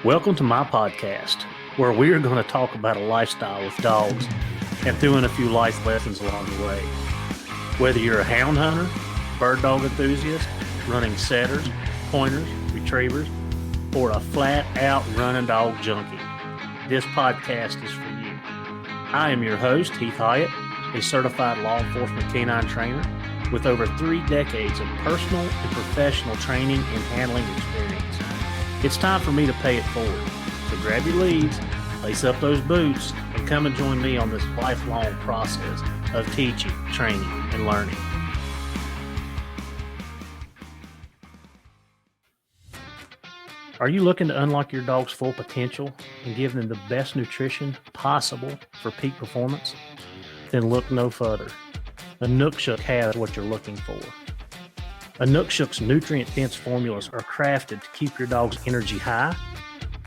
Welcome to my podcast, where we are going to talk about a lifestyle with dogs and throw in a few life lessons along the way. Whether you're a hound hunter, bird dog enthusiast, running setters, pointers, retrievers, or a flat-out running dog junkie, this podcast is for you. I am your host, Heath Hyatt, a certified law enforcement canine trainer with over 3 decades of personal and professional training and handling experience. It's time for me to pay it forward. So grab your leads, lace up those boots, and come and join me on this lifelong process of teaching, training, and learning. Are you looking to unlock your dog's full potential and give them the best nutrition possible for peak performance? Then look no further. Inukshuk has what you're looking for. Inukshuk's nutrient-dense formulas are crafted to keep your dog's energy high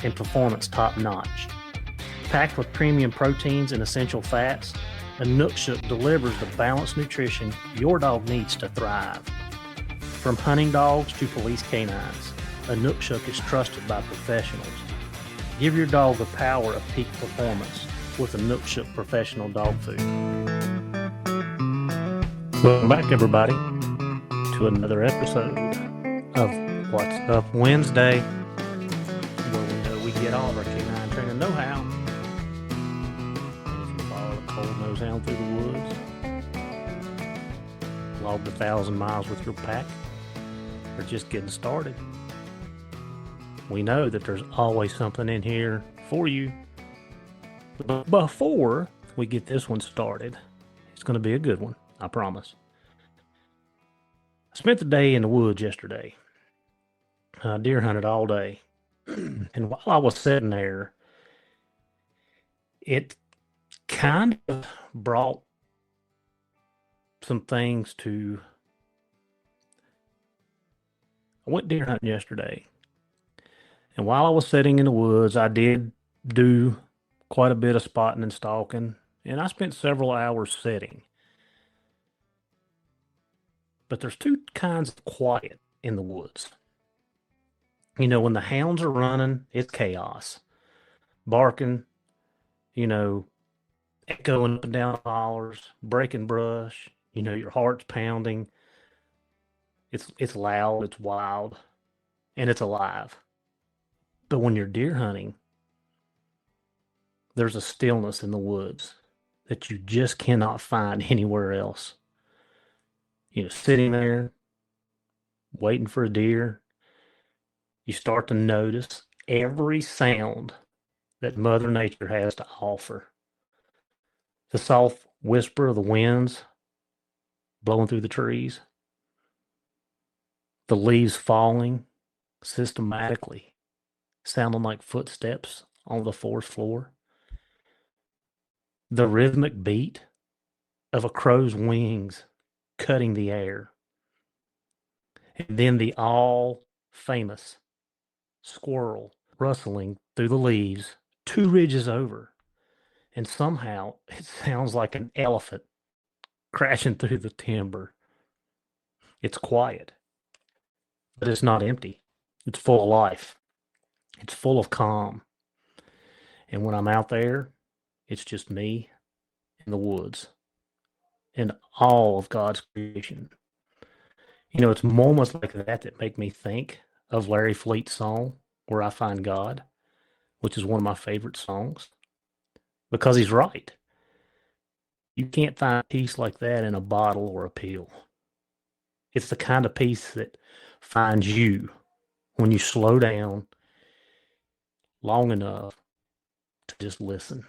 and performance top-notch. Packed with premium proteins and essential fats, Inukshuk delivers the balanced nutrition your dog needs to thrive. From hunting dogs to police canines, Inukshuk is trusted by professionals. Give your dog the power of peak performance with Inukshuk Professional Dog Food. Welcome back, everybody, to another episode of What's Up Wednesday, where we know we get all of our canine training know-how. And if you follow a cold-nosed hound through the woods, logged 1,000 miles with your pack, or just getting started, we know that there's always something in here for you. But before we get this one started, it's going to be a good one, I promise. I spent the day in the woods yesterday. Deer hunted all day. And while I was sitting there, it kind of brought some things to... I went deer hunting yesterday. And while I was sitting in the woods, I did do quite a bit of spotting and stalking. And I spent several hours sitting. But there's 2 kinds of quiet in the woods. You know, when the hounds are running, it's chaos. Barking, echoing up and down hollers, breaking brush, your heart's pounding. It's loud, it's wild, and it's alive. But when you're deer hunting, there's a stillness in the woods that you just cannot find anywhere else. Sitting there, waiting for a deer, you start to notice every sound that Mother Nature has to offer. The soft whisper of the winds blowing through the trees, the leaves falling systematically, sounding like footsteps on the forest floor, the rhythmic beat of a crow's wings cutting the air, and then the all-famous squirrel rustling through the leaves 2 ridges over, and somehow it sounds like an elephant crashing through the timber. It's quiet, but it's not empty. It's full of life. It's full of calm. And when I'm out there, it's just me in the woods and all of God's creation. It's moments like that make me think of Larry Fleet's song, Where I Find God, which is one of my favorite songs, because he's right. You can't find peace like that in a bottle or a pill. It's the kind of peace that finds you when you slow down long enough to just listen.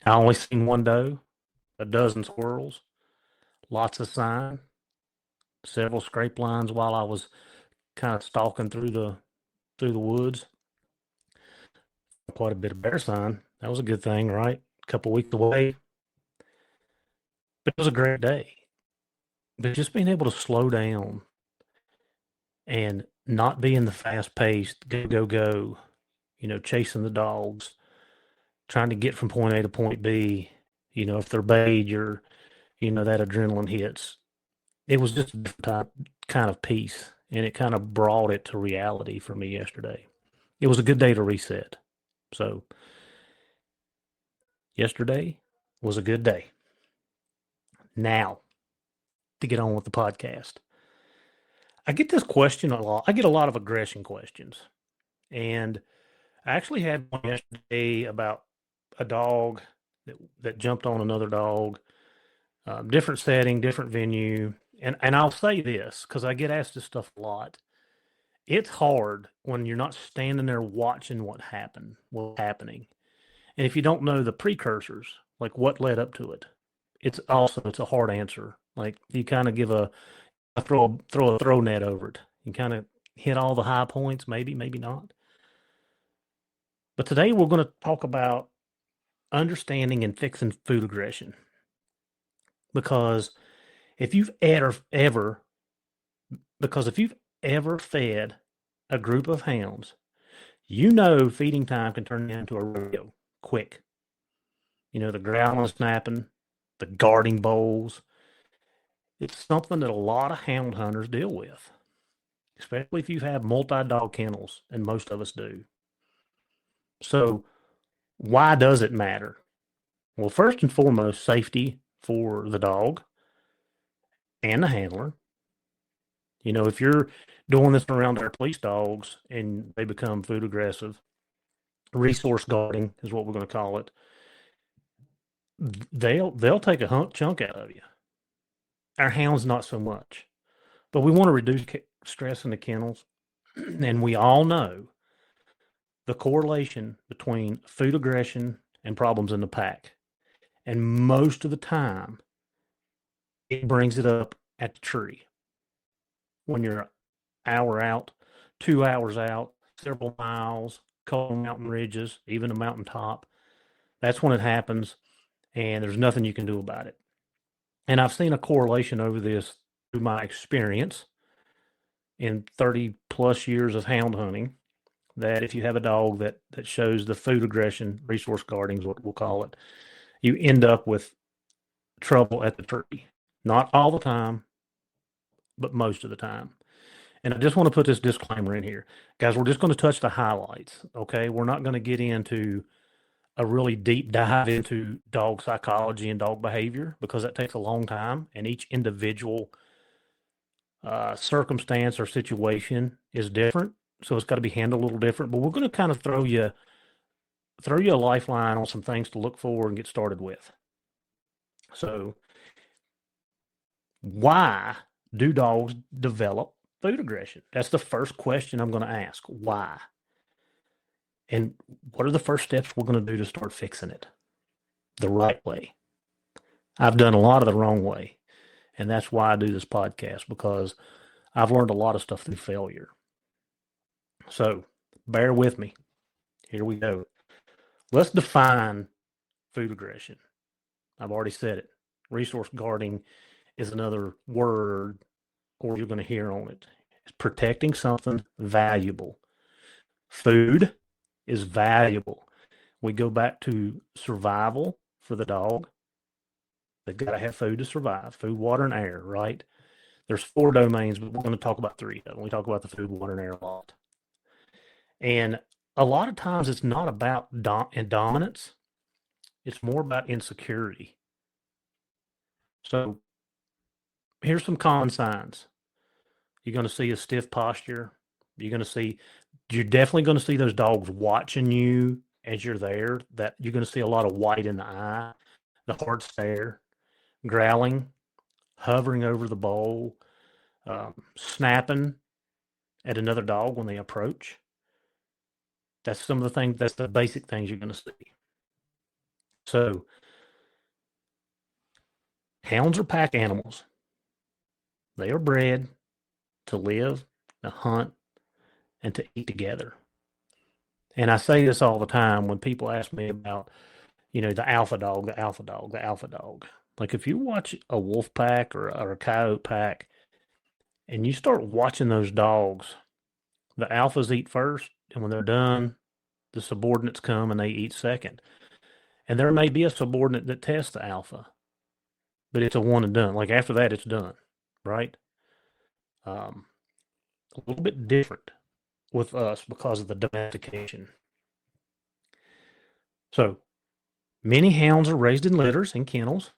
I only seen 1 doe, a dozen squirrels, lots of sign, several scrape lines while I was kind of stalking through the woods. Quite a bit of bear sign. That was a good thing, right? A couple weeks away. But it was a great day. But just being able to slow down and not be in the fast-paced go, chasing the dogs, trying to get from point A to point B. If they're bayed, that adrenaline hits. It was just a different kind of peace, and it kind of brought it to reality for me yesterday. it was a good day to reset. So yesterday was a good day. Now to get on with the podcast. I get this question a lot. I get a lot of aggression questions. And I actually had one yesterday about a dog that jumped on another dog, different setting, different venue. And I'll say this because I get asked this stuff a lot. It's hard when you're not standing there watching what's happening. And if you don't know the precursors, like what led up to it, it's a hard answer. Like you kind of give throw a throw net over it. You kind of hit all the high points, maybe, maybe not. But today we're going to talk about understanding and fixing food aggression. Because if you've ever if you've ever fed a group of hounds, you know feeding time can turn into a rodeo quick. You know, the growling, snapping, the guarding bowls. It's something that a lot of hound hunters deal with, especially if you have multi-dog kennels, and most of us do. So why does it matter? Well, first and foremost, safety for the dog and the handler. You know, if you're doing this around our police dogs and they become food aggressive, resource guarding is what we're going to call it. They'll take a chunk out of you. Our hounds not so much, but we want to reduce stress in the kennels, and we all know the correlation between food aggression and problems in the pack. And most of the time, it brings it up at the tree when you're an hour out, 2 hours out, several miles, cold mountain ridges, even a mountaintop. That's when it happens, and there's nothing you can do about it. And I've seen a correlation over this through my experience in 30 plus years of hound hunting, that if you have a dog that shows the food aggression, resource guarding is what we'll call it, you end up with trouble at the tree. Not all the time, but most of the time. And I just want to put this disclaimer in here. Guys, we're just going to touch the highlights, okay? We're not going to get into a really deep dive into dog psychology and dog behavior because that takes a long time, and each individual circumstance or situation is different. So it's got to be handled a little different. But we're going to kind of throw you a lifeline on some things to look for and get started with. So why do dogs develop food aggression? That's the first question I'm going to ask. Why? And what are the first steps we're going to do to start fixing it the right way? I've done a lot of the wrong way. And that's why I do this podcast, because I've learned a lot of stuff through failure. So bear with me. Here we go. Let's define food aggression. I've already said it. Resource guarding is another word, or you're going to hear on it. It's protecting something valuable. Food is valuable. We go back to survival for the dog. They've got to have food to survive. Food, water, and air, right? There's 4 domains, but we're going to talk about 3 of them. We talk about the food, water, and air a lot. And a lot of times it's not about dominance. It's more about insecurity. So here's some common signs. You're going to see a stiff posture. You're definitely going to see those dogs watching you as you're there. That you're going to see a lot of white in the eye, the hard stare, growling, hovering over the bowl, snapping at another dog when they approach. That's some of the things, that's the basic things you're going to see. So hounds are pack animals. They are bred to live, to hunt, and to eat together. And I say this all the time when people ask me about, the alpha dog, the alpha dog, the alpha dog. Like if you watch a wolf pack or a coyote pack and you start watching those dogs, the alphas eat first, and when they're done, the subordinates come and they eat second. And there may be a subordinate that tests the alpha, but it's a one and done. Like after that, it's done, right? A little bit different with us because of the domestication. So many hounds are raised in litters and kennels,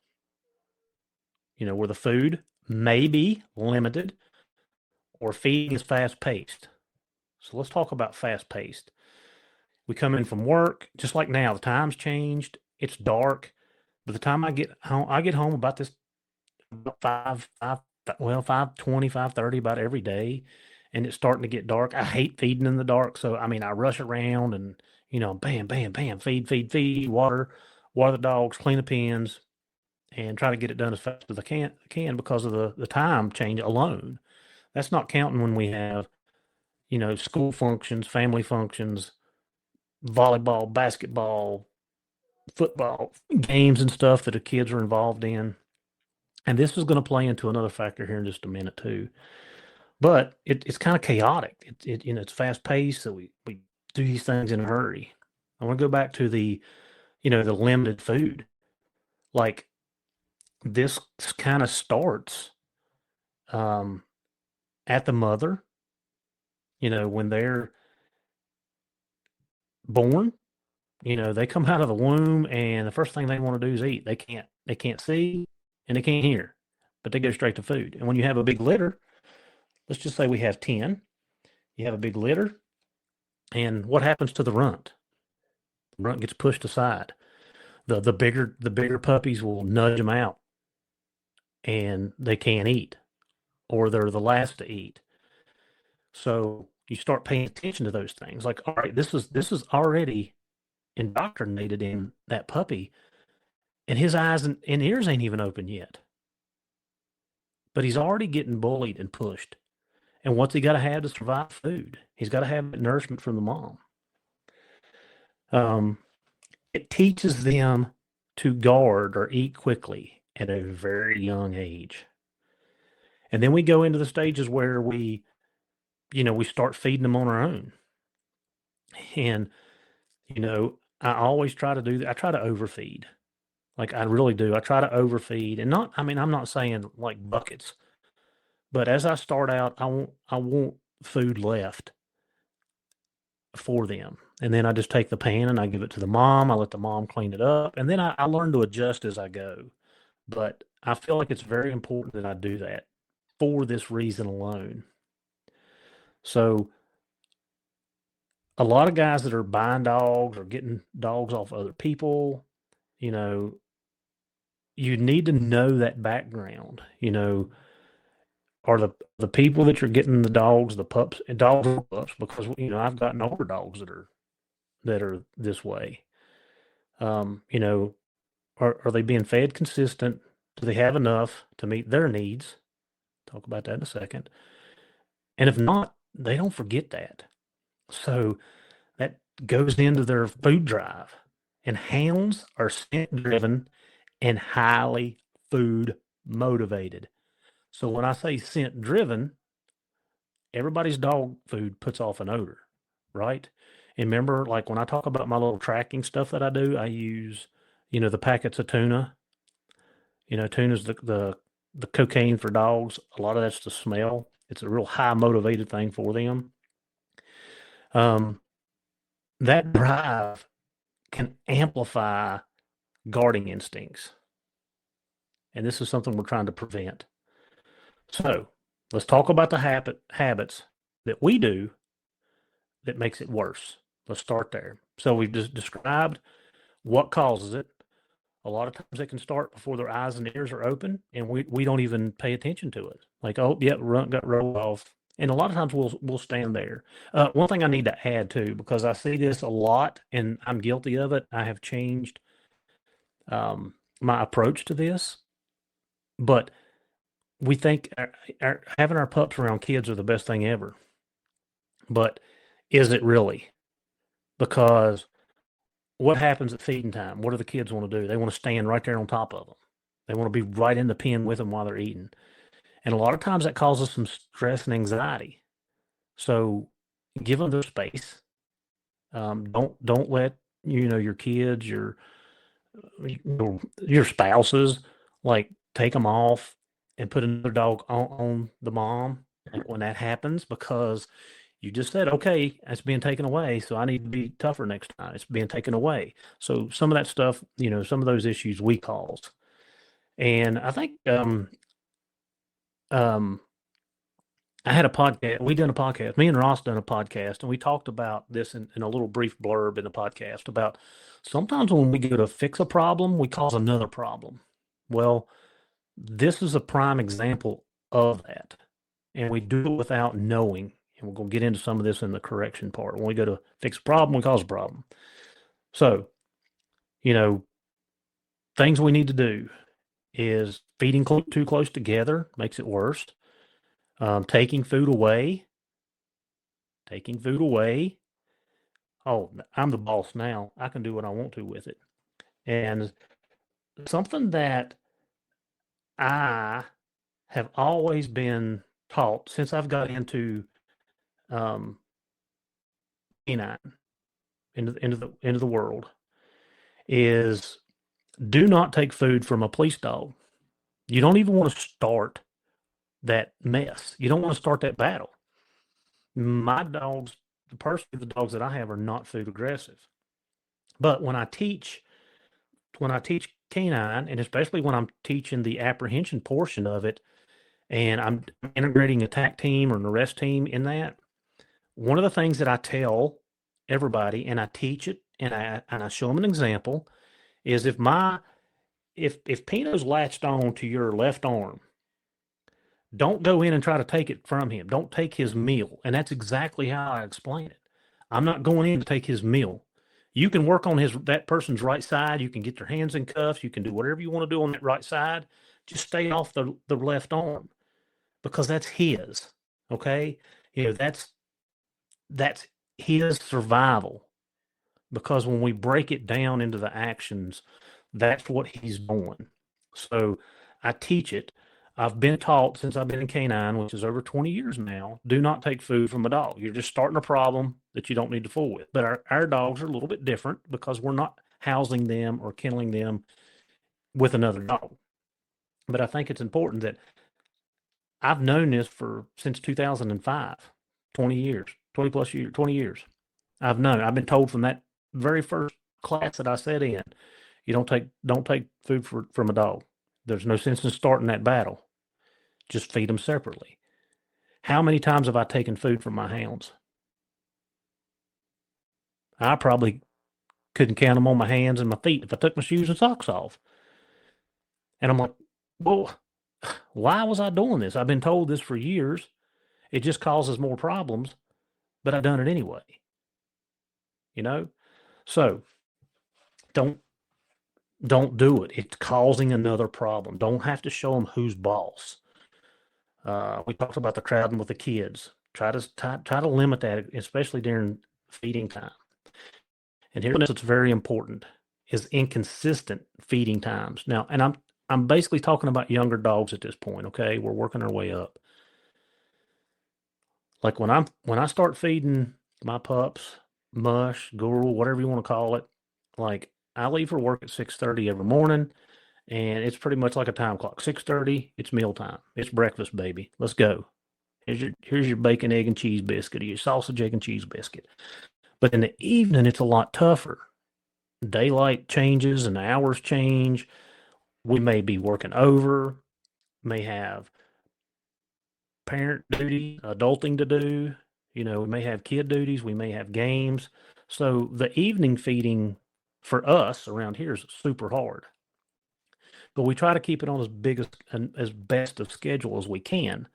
where the food may be limited or feeding is fast paced. So let's talk about fast paced. We come in from work, just like now, the time's changed. It's dark. By the time I get home about this about 5:20, 5:30 about every day, and it's starting to get dark. I hate feeding in the dark. So I rush around and, bam, bam, bam, feed, water the dogs, clean the pens, and try to get it done as fast as I can because of the time change alone. That's not counting when we have, school functions, family functions, volleyball, basketball, football games and stuff that the kids are involved in. And this is going to play into another factor here in just a minute too. But it's kind of chaotic. It's fast paced, so we do these things in a hurry. I want to go back to the limited food. Like, this kind of starts at the mother. When they're born, they come out of the womb, and the first thing they want to do is eat. They can't see and they can't hear, but they go straight to food. And when you have a big litter, let's just say we have 10, you have a big litter, and what happens to the runt? The runt gets pushed aside. The bigger puppies will nudge them out, and they can't eat, or they're the last to eat. So you start paying attention to those things. Like, all right, this is already indoctrinated in that puppy, and his eyes and ears ain't even open yet. But he's already getting bullied and pushed. And what's he got to have to survive? Food. He's got to have nourishment from the mom. It teaches them to guard or eat quickly at a very young age. And then we go into the stages where we start feeding them on our own. And, I always try to do that. I try to overfeed. Like, I really do. I try to overfeed, and I'm not saying like buckets, but as I start out, I want food left for them. And then I just take the pan and I give it to the mom. I let the mom clean it up, and then I learn to adjust as I go. But I feel like it's very important that I do that for this reason alone. So a lot of guys that are buying dogs or getting dogs off other people, you need to know that background. Are the people that you're getting the dogs, the pups, and dogs or pups, because I've gotten older dogs that are this way. Are they being fed consistent? Do they have enough to meet their needs? Talk about that in a second. And if not, they don't forget that. So that goes into their food drive. And hounds are scent driven and highly food motivated. So when I say scent driven, everybody's dog food puts off an odor, right? And remember, like, when I talk about my little tracking stuff that I do, I use, the packets of tuna. Tuna's the cocaine for dogs. A lot of that's the smell. It's a real high motivated thing for them. That drive can amplify guarding instincts. And this is something we're trying to prevent. So let's talk about the habits that we do that makes it worse. Let's start there. So we've just described what causes it. A lot of times it can start before their eyes and ears are open, and we don't even pay attention to it. Like, oh, yeah, runt got rolled off. And a lot of times we'll stand there. One thing I need to add too, because I see this a lot and I'm guilty of it. I have changed my approach to this, but we think having our pups around kids are the best thing ever. But is it really? Because what happens at feeding time? What do the kids want to do? They want to stand right there on top of them. They want to be right in the pen with them while they're eating. And a lot of times that causes some stress and anxiety. So give them their space. Don't let your kids, your spouses, like, take them off and put another dog on the mom, like, when that happens, because You just said, okay, it's being taken away, so I need to be tougher next time. It's being taken away. So some of that stuff, some of those issues we caused. And I think um, I had a podcast. We done a podcast. Me and Ross done a podcast, and we talked about this in a little brief blurb in the podcast about sometimes when we go to fix a problem, we cause another problem. Well, this is a prime example of that. And we do it without knowing. And we're going to get into some of this in the correction part. When we go to fix a problem, we cause a problem. So, things we need to do is feeding too close together makes it worse. Taking food away. Oh, I'm the boss now. I can do what I want to with it. And something that I have always been taught since I've got into canine into the world is do not take food from a police dog. You don't even want to start that mess. You don't want to start that battle. My dogs, the dogs that I have are not food aggressive. But when I teach canine, and especially when I'm teaching the apprehension portion of it, and I'm integrating a TAC team or an arrest team in that, one of the things that I tell everybody, and I teach it, and I show them an example, is if Pino's latched on to your left arm, don't go in and try to take it from him. Don't take his meal. And that's exactly how I explain it. I'm not going in to take his meal. You can work on that person's right side. You can get your hands in cuffs. You can do whatever you want to do on that right side. Just stay off the left arm because that's his. Okay? That's his survival. Because when we break it down into the actions, that's what he's doing. So I teach it. I've been taught since I've been in canine, which is over 20 years now, do not take food from a dog. You're just starting a problem that you don't need to fool with. But our dogs are a little bit different because we're not housing them or kenneling them with another dog. But I think it's important that I've known this since 2005, 20 years, 20 plus years, 20 years. I've been told from that very first class that I sat in, you don't take food from a dog. There's no sense in starting that battle. Just feed them separately. How many times have I taken food from my hounds? I probably couldn't count them on my hands and my feet if I took my shoes and socks off. And I'm like, well, why was I doing this? I've been told this for years. It just causes more problems, but I've done it anyway. So don't do it. It's causing another problem. Don't have to show them who's boss. We talked about the crowding with the kids. Try to limit that, especially during feeding time. And here's what's very important is inconsistent feeding times. Now, and I'm basically talking about younger dogs at this point. Okay, we're working our way up. Like when I start feeding my pups mush, gruel, whatever you want to call it, like I leave for work at 6:30 every morning. And it's pretty much like a time clock. 6:30, it's mealtime. It's breakfast, baby. Let's go. Here's your bacon, egg, and cheese biscuit, or your sausage, egg, and cheese biscuit. But in the evening, it's a lot tougher. Daylight changes and the hours change. We may be working over, may have parent duty, adulting to do. We may have kid duties. We may have games. So the evening feeding for us around here is super hard. But we try to keep it on as best of schedule as we can,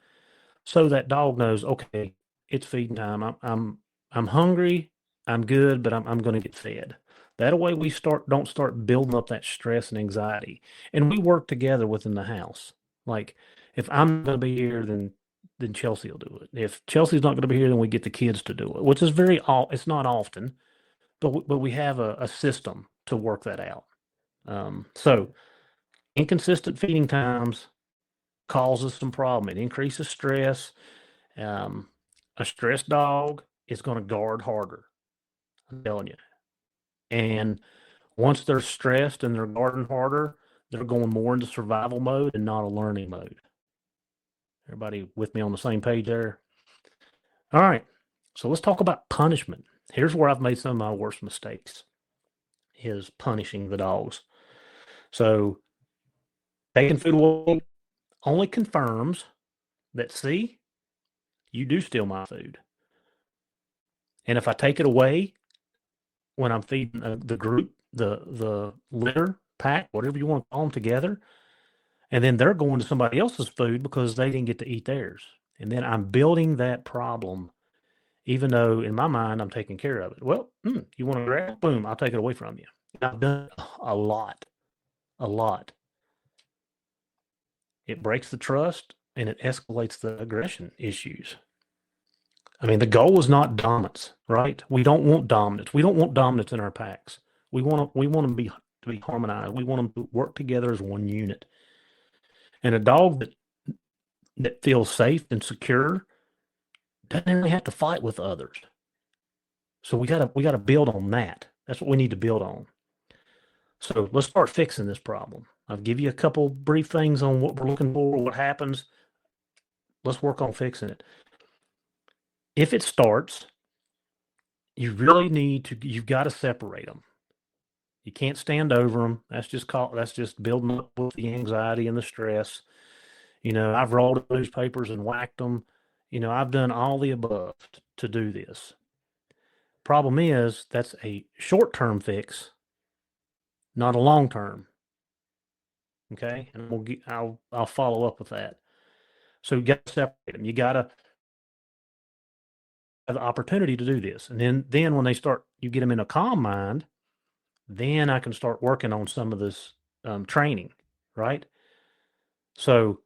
so that dog knows, okay, it's feeding time. I'm hungry. I'm good, but I'm going to get fed. That way we don't start building up that stress and anxiety, and we work together within the house. Like if I'm going to be here, then Chelsea will do it. If Chelsea's not going to be here, then we get the kids to do it, which is it's not often, but we have a system to work that out. So inconsistent feeding times causes some problem. It increases stress. A stressed dog is going to guard harder. I'm telling you. And once they're stressed and they're guarding harder, they're going more into survival mode and not a learning mode. Everybody with me on the same page there? All right. So let's talk about punishment. Here's where I've made some of my worst mistakes, is punishing the dogs. So taking food away only confirms that, see, you do steal my food. And if I take it away when I'm feeding the group, the litter pack, whatever you want to call them, together, and then they're going to somebody else's food because they didn't get to eat theirs. And then I'm building that problem, even though in my mind I'm taking care of it. Well, you want to grab? Boom, I'll take it away from you. And I've done it a lot, a lot. It breaks the trust and it escalates the aggression issues. I mean, the goal is not dominance, right? We don't want dominance. We don't want dominance in our packs. We want them to be harmonized. We want them to work together as one unit. And a dog that feels safe and secure doesn't really have to fight with others. So we gotta build on that. That's what we need to build on. So let's start fixing this problem. I'll give you a couple brief things on what we're looking for, what happens. Let's work on fixing it. If it starts, you really you've got to separate them. You can't stand over them. That's just building up with the anxiety and the stress. I've rolled up newspapers and whacked them. I've done all the above to do this. Problem is, that's a short-term fix, not a long-term. Okay, and I'll follow up with that. So you got to separate them. You got to have the opportunity to do this, and then when you get them in a calm mind, then I can start working on some of this training, right? So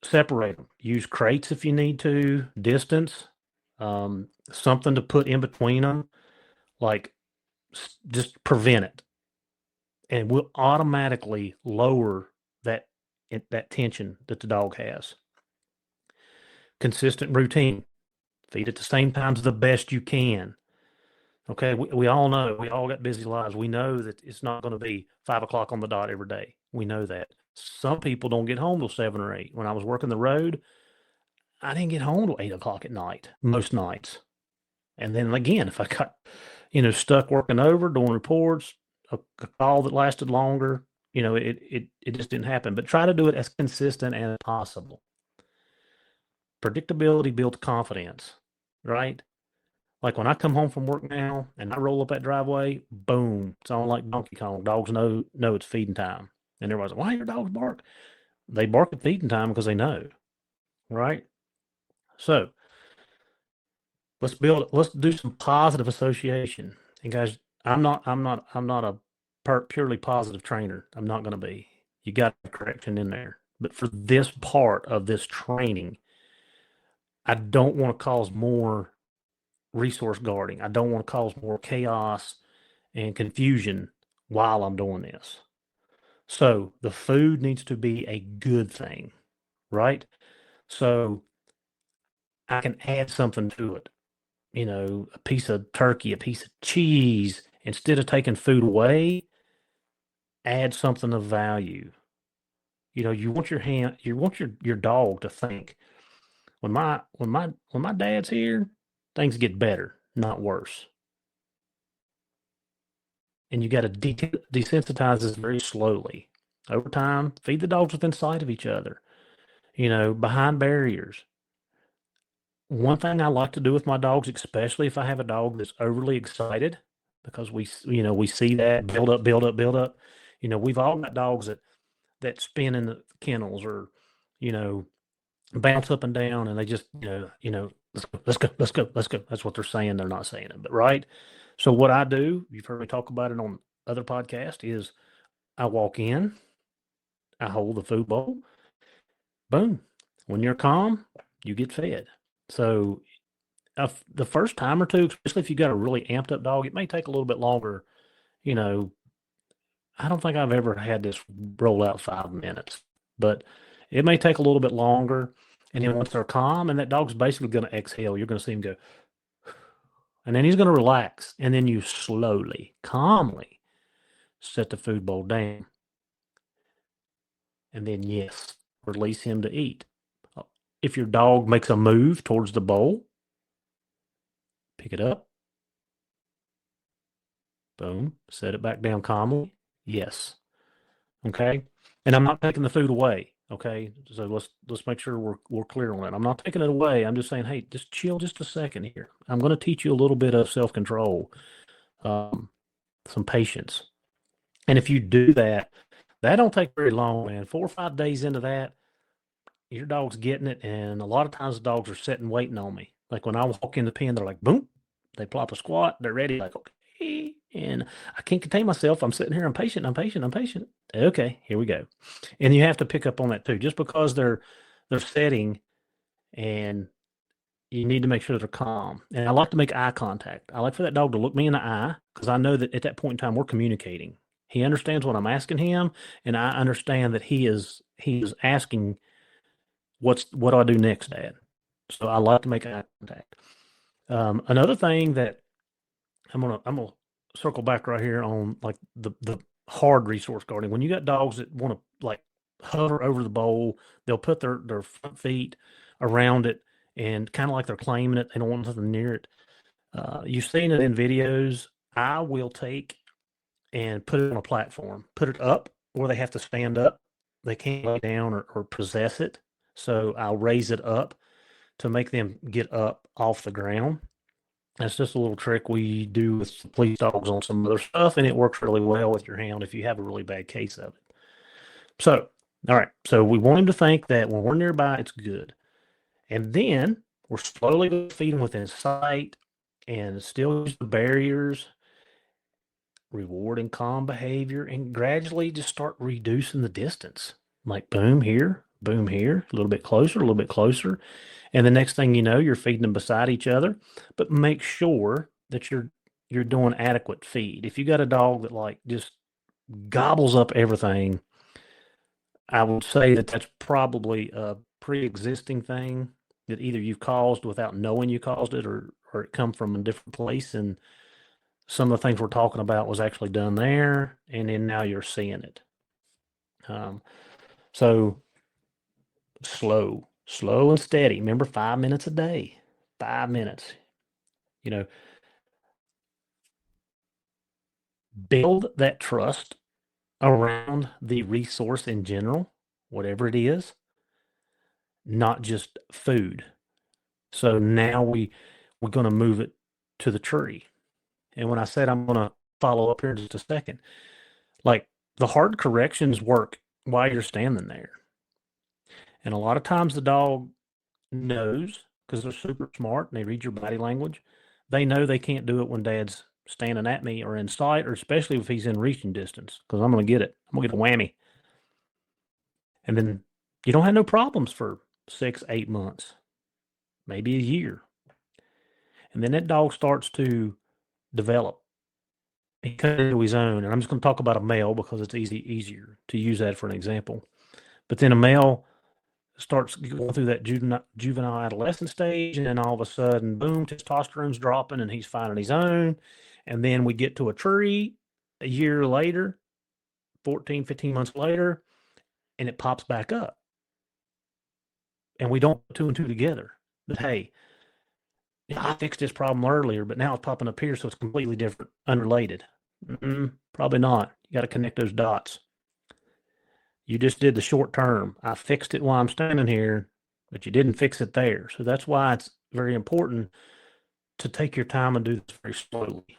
separate them. Use crates if you need to. Distance, something to put in between them, like just prevent it, and we'll automatically lower that tension that the dog has. Consistent routine. Feed at the same times the best you can. Okay, we all know, we all got busy lives. We know that it's not going to be 5 o'clock on the dot every day. We know that. Some people don't get home till 7 or 8. When I was working the road, I didn't get home till 8 o'clock at night, most nights. And then again, if I got, stuck working over, doing reports, a call that lasted longer, it just didn't happen. But try to do it as consistent as possible. Predictability builds confidence, right? Like when I come home from work now and I roll up that driveway, boom, it's on like Donkey Kong. Dogs know it's feeding time. And everybody's like, why do your dogs bark? They bark at feeding time because they know, right? So let's do some positive association. And guys, I'm not a purely positive trainer. I'm not going to be. You got a correction in there. But for this part of this training, I don't want to cause more resource guarding. I don't want to cause more chaos and confusion while I'm doing this. So the food needs to be a good thing, right? So I can add something to it, a piece of turkey, a piece of cheese. Instead of taking food away, add something of value. You want your dog to think, when my dad's here, things get better, not worse. And you got to desensitize this very slowly. Over time, feed the dogs within sight of each other, behind barriers. One thing I like to do with my dogs, especially if I have a dog that's overly excited, because we see that build up, build up, build up. We've all got dogs that spin in the kennels or, bounce up and down, and they just, let's go, let's go, let's go. That's what they're saying. They're not saying it, but right. So what I do, you've heard me talk about it on other podcasts, is I walk in, I hold the food bowl, boom. When you're calm, you get fed. So the first time or two, especially if you got a really amped up dog, it may take a little bit longer. I don't think I've ever had this roll out 5 minutes, but it may take a little bit longer. And then once they're calm and that dog's basically going to exhale, you're going to see him go, and then he's going to relax. And then you slowly, calmly set the food bowl down. And then, yes, release him to eat. If your dog makes a move towards the bowl, Pick it up. Boom. Set it back down calmly. Yes. Okay. And I'm not taking the food away. Okay. So let's make sure we're clear on that. I'm not taking it away. I'm just saying, hey, just chill just a second here. I'm going to teach you a little bit of self-control, some patience. And if you do that, that don't take very long, man. 4 or 5 days into that, your dog's getting it. And a lot of times the dogs are sitting waiting on me. Like when I walk in the pen, they're like, boom, they plop a squat, they're ready, like, okay. And I can't contain myself. I'm sitting here, I'm patient. Okay, here we go. And you have to pick up on that too. Just because they're setting, and you need to make sure they're calm. And I like to make eye contact. I like for that dog to look me in the eye, because I know that at that point in time we're communicating. He understands what I'm asking him, and I understand that he is asking what do I do next, Dad? So I like to make eye contact. Another thing that I'm gonna circle back right here on, like the hard resource guarding. When you got dogs that want to like hover over the bowl, they'll put their front feet around it and kind of like they're claiming it. They don't want nothing near it. You've seen it in videos. I will take and put it on a platform, put it up where they have to stand up. They can't lay down or possess it. So I'll raise it up to make them get up off the ground. That's just a little trick we do with police dogs on some other stuff, and it works really well with your hound if you have a really bad case of it. So, all right. So we want him to think that when we're nearby, it's good. And then we're slowly going to feed him within sight and still use the barriers, rewarding calm behavior, and gradually just start reducing the distance. Like boom here, a little bit closer, a little bit closer. And the next thing you know, you're feeding them beside each other. But make sure that you're doing adequate feed. If you got a dog that like just gobbles up everything, I would say that that's probably a pre-existing thing that either you've caused without knowing you caused it, or it come from a different place. And some of the things we're talking about was actually done there, and then now you're seeing it. So slow and steady. Remember, 5 minutes a day, 5 minutes, build that trust around the resource in general, whatever it is, not just food. So now we're going to move it to the tree. And when I said I'm going to follow up here in just a second, like the hard corrections work while you're standing there. And a lot of times the dog knows, because they're super smart and they read your body language. They know they can't do it when Dad's standing at me or in sight, or especially if he's in reaching distance, because I'm going to get it. I'm going to get a whammy. And then you don't have no problems for 6, 8 months, maybe a year. And then that dog starts to develop. He comes into his own. And I'm just going to talk about a male because it's easier to use that for an example. But then a male starts going through that juvenile adolescent stage, and then all of a sudden, boom, testosterone's dropping and he's finding his own. And then we get to a tree a year later, 14, 15 months later, and it pops back up. And we don't put 2 and 2 together. But hey, I fixed this problem earlier, but now it's popping up here, so it's completely different, unrelated. Probably not. You got to connect those dots. You just did the short term. I fixed it while I'm standing here, but you didn't fix it there. So that's why it's very important to take your time and do this very slowly.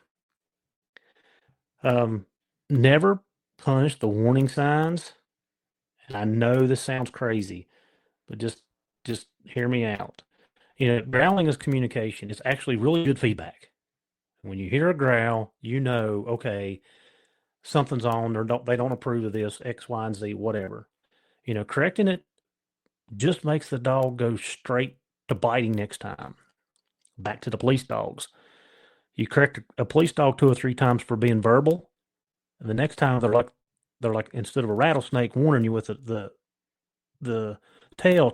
Never punish the warning signs. And I know this sounds crazy, but just hear me out. Growling is communication. It's actually really good feedback. When you hear a growl, you know, okay, something's on, or they don't approve of this, X, Y, and Z, whatever. Correcting it just makes the dog go straight to biting next time. Back to the police dogs. You correct a police dog 2 or 3 times for being verbal, and the next time they're like instead of a rattlesnake warning you with the tail,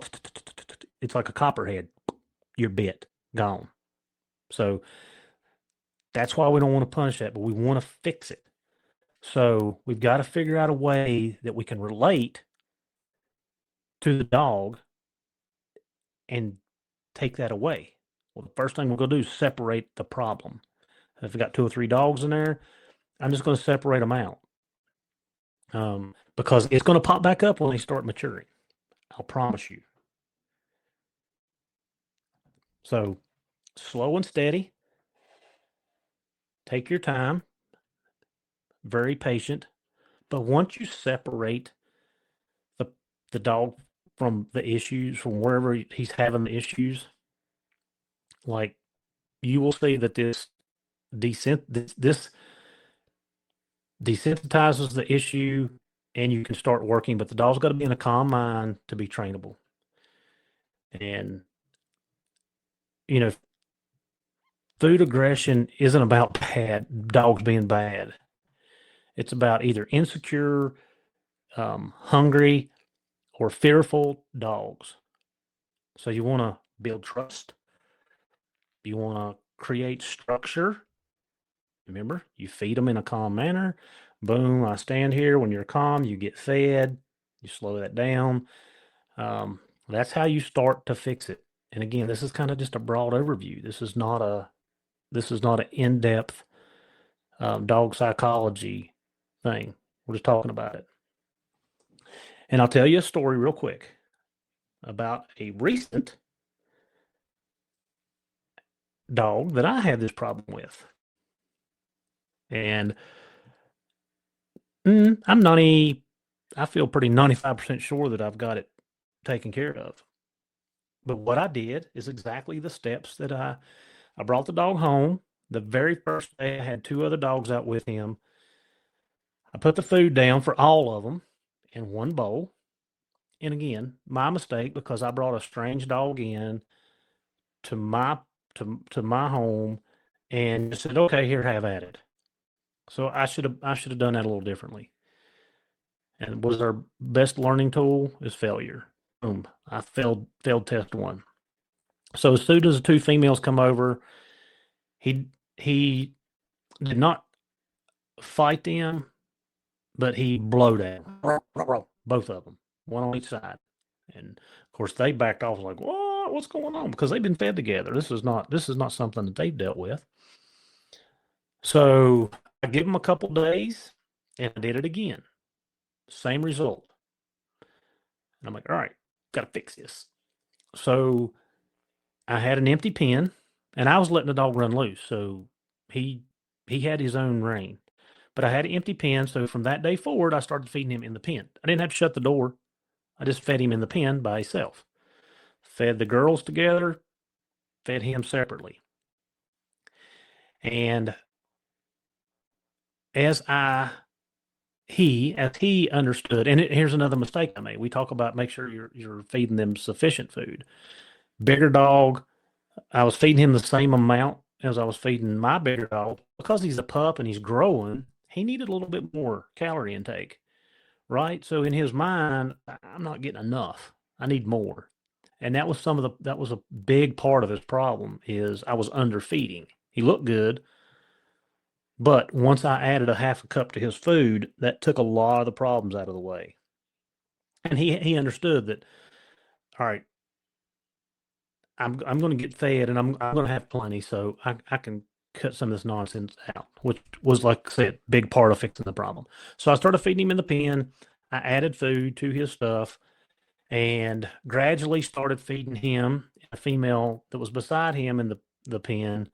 it's like a copperhead. You're bit, gone. So that's why we don't want to punish that, but we want to fix it. So we've got to figure out a way that we can relate to the dog and take that away. Well, the first thing we're going to do is separate the problem. If we got 2 or 3 dogs in there, I'm just going to separate them out. Because it's going to pop back up when they start maturing. I'll promise you. So slow and steady. Take your time. Very patient. But once you separate the dog from the issues, from wherever he's having the issues, like you will see that this desensitizes the issue and you can start working, but the dog's got to be in a calm mind to be trainable. And, you know, food aggression isn't about dogs being bad. It's about either insecure, hungry, or fearful dogs. So you want to build trust. You want to create structure. Remember, you feed them in a calm manner. Boom, I stand here. When you're calm, you get fed. You slow that down. That's how you start to fix it. And again, this is kind of just a broad overview. This is not an in-depth dog psychology thing. We're just talking about it. And I'll tell you a story real quick about a recent dog that I had this problem with. And I feel pretty 95% sure that I've got it taken care of. But what I did is exactly the steps that I brought the dog home. The very first day I had 2 other dogs out with him. I put the food down for all of them in one bowl. And again, my mistake, because I brought a strange dog in to my home and just said, okay, here, have at it. So I should have done that a little differently. And was our best learning tool is failure. Boom. I failed test 1. So as soon as the 2 females come over, he did not fight them, but he blowed at them. Both of them, one on each side. And of course they backed off like, what's going on? Because they've been fed together. This is not something that they've dealt with. So I give them a couple days and I did it again. Same result. And I'm like, all right, got to fix this. So I had an empty pen and I was letting the dog run loose. So he had his own reign. But I had an empty pen. So from that day forward, I started feeding him in the pen. I didn't have to shut the door. I just fed him in the pen by himself. Fed the girls together, fed him separately. And as he understood, and here's another mistake I made. We talk about make sure you're feeding them sufficient food. Bigger dog, I was feeding him the same amount as I was feeding my bigger dog. Because he's a pup and he's growing, he needed a little bit more calorie intake, right? So in his mind, I'm not getting enough. I need more. And that was a big part of his problem is I was underfeeding. He looked good, but once I added a half a cup to his food, that took a lot of the problems out of the way. And he understood that, all right, I'm going to get fed and I'm going to have plenty, so I can cut some of this nonsense out, which was, like I said, big part of fixing the problem. So I started feeding him in the pen. I added food to his stuff and gradually started feeding him a female that was beside him in the pen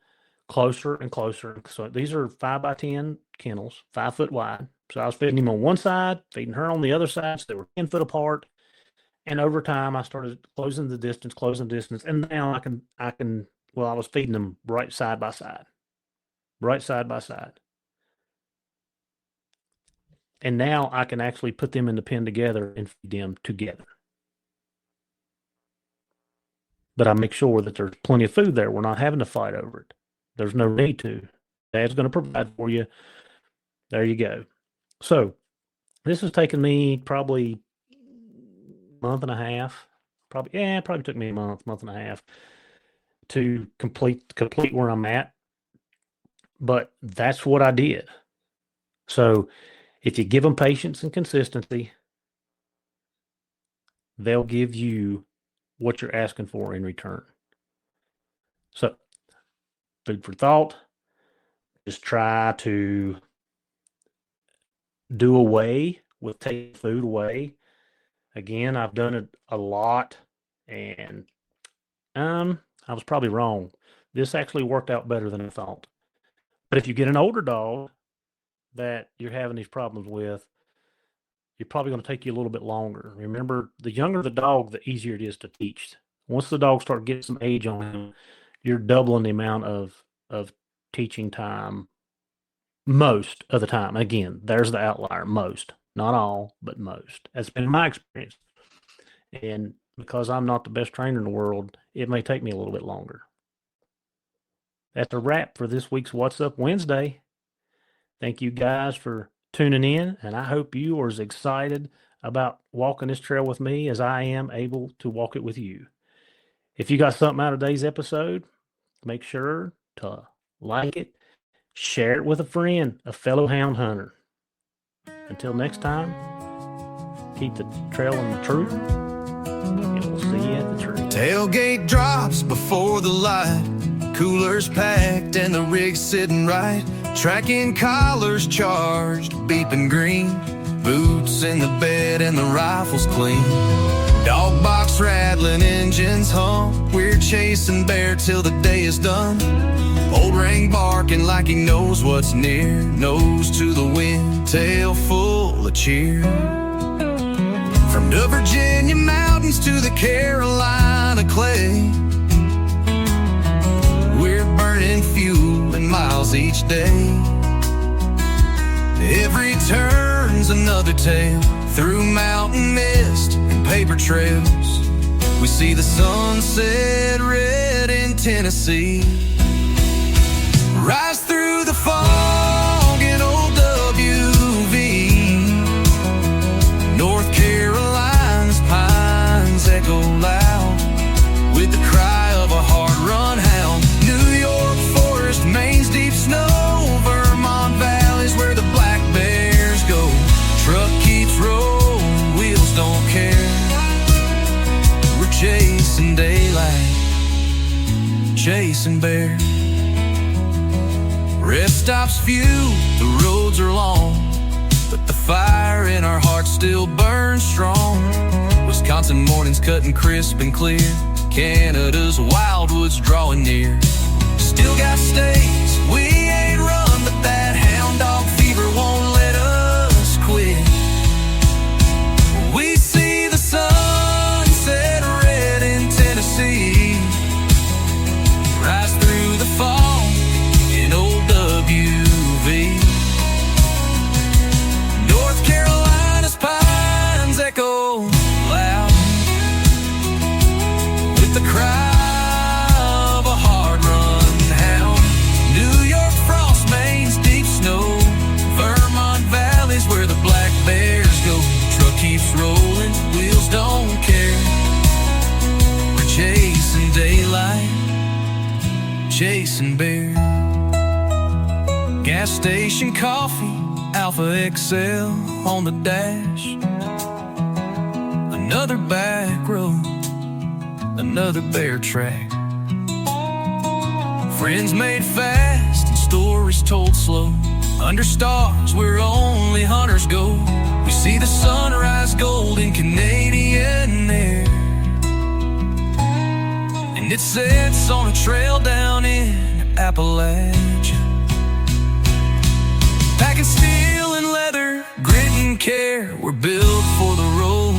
closer and closer. So these are 5x10 kennels, 5 foot wide. So I was feeding him on one side, feeding her on the other side. So they were 10 foot apart. And over time, I started closing the distance. And now I was feeding them right side by side. And now I can actually put them in the pen together and feed them together. But I make sure that there's plenty of food there. We're not having to fight over it. There's no need to. Dad's going to provide for you. There you go. So this has taken me probably a month and a half. Probably took me a month and a half to complete where I'm at. But that's what I did. So if you give them patience and consistency, they'll give you what you're asking for in return. So, food for thought, just try to do away with taking food away. Again, I've done it a lot, and I was probably wrong. This actually worked out better than I thought. But if you get an older dog that you're having these problems with, you're probably going to take you a little bit longer. Remember, the younger the dog, the easier it is to teach. Once the dog starts getting some age on him, you're doubling the amount of teaching time most of the time. Again, there's the outlier, most. Not all, but most. That's been my experience. And because I'm not the best trainer in the world, it may take me a little bit longer. That's a wrap for this week's What's Up Wednesday. Thank you guys for tuning in, and I hope you are as excited about walking this trail with me as I am able to walk it with you. If you got something out of today's episode, make sure to like it, share it with a friend, a fellow hound hunter. Until next time, keep the trail in the truth, and we'll see you at the tree. Tailgate drops before the light, coolers packed and the rig sitting right, tracking collars charged, beeping green, boots in the bed and the rifle's clean. Dog box rattling, engines hum, we're chasing bear till the day is done. Old ring barking like he knows what's near, nose to the wind, tail full of cheer. From the Virginia mountains to the Carolina clay, we're burning fuel and miles each day. Every turn's another tale, through mountain mist and paper trails. We see the sunset red in Tennessee, rise through the fog in old WV. North Carolina's pines echo loud with the cry of a hard-run hound. New York forest, Maine's deep snow, Vermont valleys where the black bears go. Truck keeps rolling, wheels don't care. We're chasing daylight, chasing bear. Rest stops few, the roads are long, but the fire in our hearts still burns strong. Wisconsin mornings cutting crisp and clear, Canada's wildwoods drawing near. Still got states we ain't run, but that hound dog fever won't let us quit. We see the sunset red in Tennessee, rise through the fog in old WV. North Carolina's pines echo loud with the cry of a hard-run hound. New York frost, Maine's deep snow, Vermont valleys where the black bears go. Truck keeps rolling, wheels don't care. We're chasing daylight, chasing bear. Gas station coffee, Alpha XL on the dash. Another back road, another bear track. Friends made fast and stories told slow, under stars where only hunters go. We see the sunrise gold in Canadian air, and it sets on a trail down in Appalachia. Packing steel and leather, grit and care, we're built for the road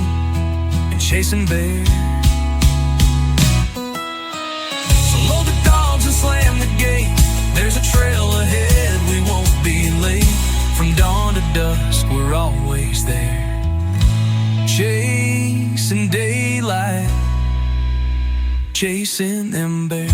and chasing bear. So load the dogs and slam the gate, there's a trail ahead, we won't be late. From dawn to dusk, we're always there, chasing daylight, chasing them bears.